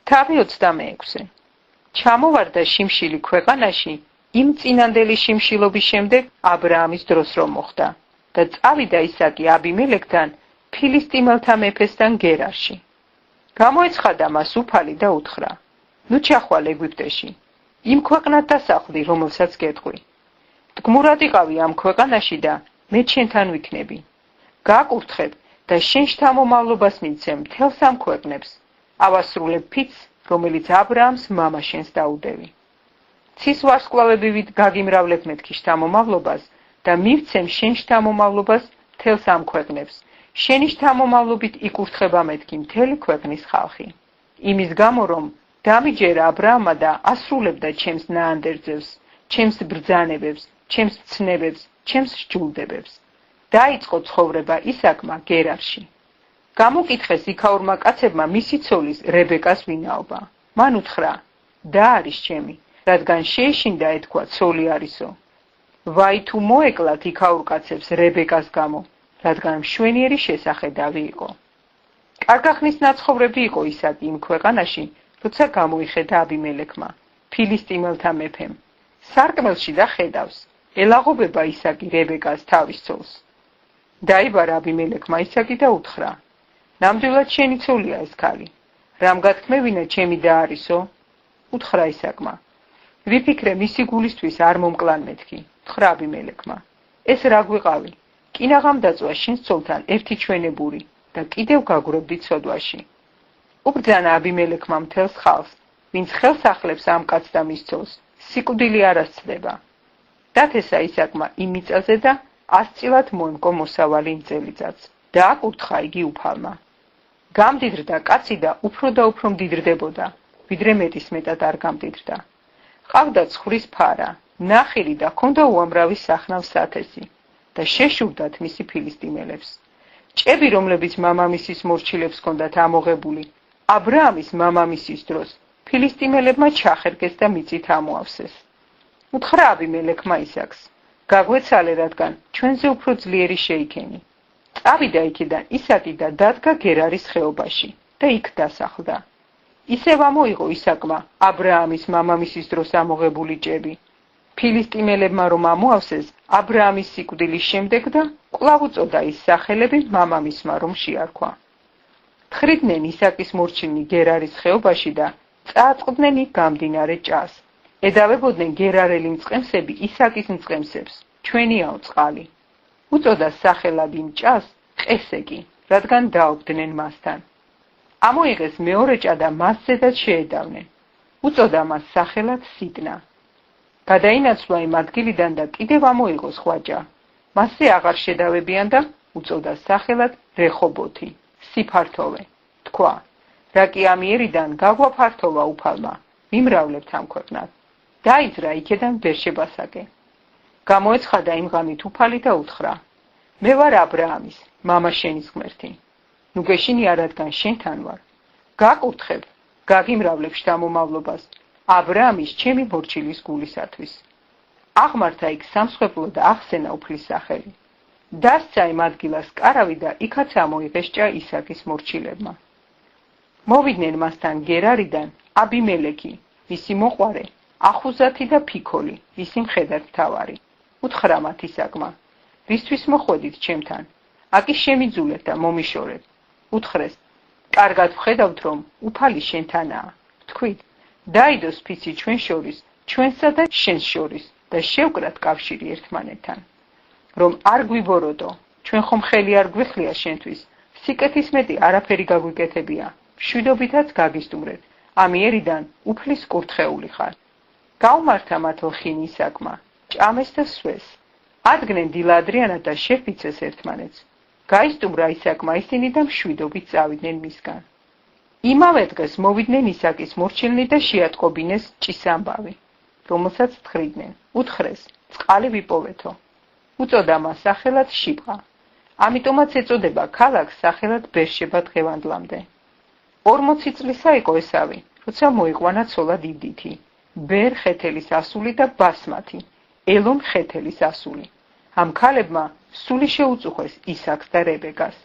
თავი 26. ჩამოვარდა შიმშილი ქვეყანაში იმ წინანდელი შიმშილობის შემდეგ აბრაამის დროს რომ მოხდა და წავიდა ისაკი აბიმელექთან ფილისტიმელთა მეფესთან გერარში. გამოეცხადა მას უფალი და უთხრა: ნუ ჩახვალ ეგვიპტეში, იმ ქვეყნად დასახლდი, რომელსაც გეტყვი. მტკმურად იყავი ამ ქვეყანაში და მე შენთან ვიქნები. გაკურთხებ და შენ შთამომავლობას მიცემ მთელს ამ ქვეყნებს. ავასრულებ ფიცს, რომელიც აბრაამს მამა შენს დაუდევი. ცის ვარსკვლავები გაგიმრავლებ მეთქი შთამომავლობას და მივცემ შენ შთამომავლობას მთელს ამ ქვეყნებს. შენი შთამომავლობით იკურთხება მეთქი მთელი ქვეყნის ხალხი. იმის გამო რომ დამიჯერა აბრაამმა და ასრულებდა ჩემს ნაანდერძებს, ჩემს ბრძანებებს, ჩემს მცნებებს, ჩემს სჯულდებებს. დაიწყო ცხოვრება ისაკმა გერარში. გამოკითხეს იქაურმა კაცებმა მისი ცოლის რებეკას ვინაობა. მან უთხრა: და არის ჩემი, რადგან შეეშინდა ეთქვა ცოლი არისო. ვაი თუ მოეკლათ იქაურ კაცებს რებეკას გამო, რადგან მშვენიერი შესახედავი იყო. კარგახნის ნაცხოვრები იყო ისაკი იმ ქვეყანაში, როცა გამოიხედა აბიმელექმა, ფილისტიმელთა მეფემ. სარკმელში და ხედავს, ელაღობება ისაკი რებეკას თავის ცოლს. დაიბარა აბიმელექმა ისაკი და უთხრა: ნამდვილად შენი ცოლია ეს ქალი. რამ გათქმევინა ჩემი და არისო? უთხრა ისაკმა: ვიფიქრე მისი გულისთვის არ მომკლან მეთქი. უთხრა აბიმელექმა: ეს რა გვიყავი? კინაღამ დაწვა შენს ცოლთან ერთი ჩვენებური და კიდევ გაგვრებდი ცოდვაში. უბრძანა აბიმელექმა მთელს ხალხს, ვინც ხელს ახლებს ამ კაცს და მის ცოლს, სიკვდილი არ ასწდება. დათესა ისაკმა იმ მიწაზე და 100 წილად მოემკო მოსავალი იმ წელიწადს. დააკურთხა იგი უფალმა. გამდიდრდა კაცი და უფრო მდიდრდებოდა, ვიდრე მეტისმეტად არ გამდიდრდა. ყავდა ცხვრის ფარა, ნახირი და ჰქონდა უამრავი სახნავ სათესი და შეშურდათ მისი ფილისტიმელებს. ჭები, რომლებიც მამამისის მორჩილებს ჰქონდათ ამოღებული, აბრაამის მამამისის დროს ფილისტიმელებმა ჩახერგეს და მიწით ამოავსეს. უთხრა აბიმელექმა ისაკს: გაგვეცალე, რადგან ჩვენზე უფრო ძლიერი შეიქენი. წავიდა იქიდან ისაკი და დადგა გერარის ხეობაში და იქ დასახლდა. ისევ ამოიღო ისაკმა აბრაამის მამამისის დროს ამოღებული ჭები. ფილისტიმელებმა რომ ამოავსეს აბრაამის სიკვდილის შემდეგ და კვლავ უწოდა ის სახელები მამამისმა რომ შეარქვა. თხრიდნენ ისაკის მორჩილნი გერარის ხეობაში და წააწყდნენ იქ გამდინარე ჭას. ედავებოდნენ გერარელი მწყემსები ისაკის მწყემსებს, ჩვენიაო წყალი. უწოდა სახელად იმ ჭას ყესეკი, რადგან დაობდნენ მასთან. ამოიღეს მეორე ჭა და მასზედაც შეედავნენ. უწოდა მას სახელად სიტნა. გადაინაცვლა იმ ადგილიდან და კიდევ ამოიღო სხვა ჭა. მასზე აღარ შედავებიან და უწოდა სახელად რეხობოთი, სიფართოვე. თქვა: რა კი ამიერიდან გაგვაფართოვა უფალმა, ვიმრავლებთ ამ ქვეყნად. დაიძრა იქედან ბერშებასაკე. გამოეცხადა იმ ღამით უფალი და უთხრა: მე ვარ აბრაამის, მამა შენის ღმერთი. ნუ გეშინია, რადგან შენთან ვარ. გაკურთხებ, გაგიმრავლებ შთამომავლობას აბრაამის ჩემი მორჩილის გულისათვის. აღმართა იქ სამსხვერპლო და ახსენა უფლის სახელი. დასცა იმ ადგილას კარავი და იქაც ამოიღეს ჭა ისაკის მორჩილებმა. მოვიდნენ მასთან გერარიდან აბიმელექი, მისი მოყვარე, ახუზათი და ფიქოლი, მისი მხედართმთავარი. უთხრა მათ ისაკმა: ვისთვის მოხვედით ჩემთან? აკი შემიძულეთ და მომიშორეთ. უთხრეს: კარგად ვხედავთ, რომ უფალი შენთანაა. თქვით: დაიდოს ფიცი ჩვენ შორის, ჩვენსა და შენს შორის და შევკრათ კავშირი ერთმანეთთან. რომ არ გვიბოროტო, ჩვენ ხომ ხელი არ გვეხლია შენთვის, სიკეთის მეტი არაფერი გაგვიკეთებია, მშვიდობითაც გაგისტუმრეთ, ამიერიდან უფლის კურთხეული ხარ. გაუმართა მათ ლხინი ისაკმა, ჭამეს და სვეს. ადგნენ დილა ადრიანად და შეფიცეს ერთმანეთს. გაისტუმრა ისაკმა ისინი და მშვიდობით წავიდნენ მისგან. იმავე დღეს მოვიდნენ ისაკის მორჩილნი და შეატყობინეს ჭის ამბავი, რომელსაც თხრიდნენ. უთხრეს: წყალი ვიპოვეთო. უწოდა მას სახელად შიბღა. ამიტომაც ეწოდება ქალაქს სახელად ბერშება დღევანდლამდე. 40 წლისა იყო ესავი, როცა მოიყვანა ცოლა დიდითი, ბერ ხეთელის ასული და ბასმათი, ელონ ხეთელის ასული. ამ ქალებმა სული შეუწუხეს ისაკს და რებეკას.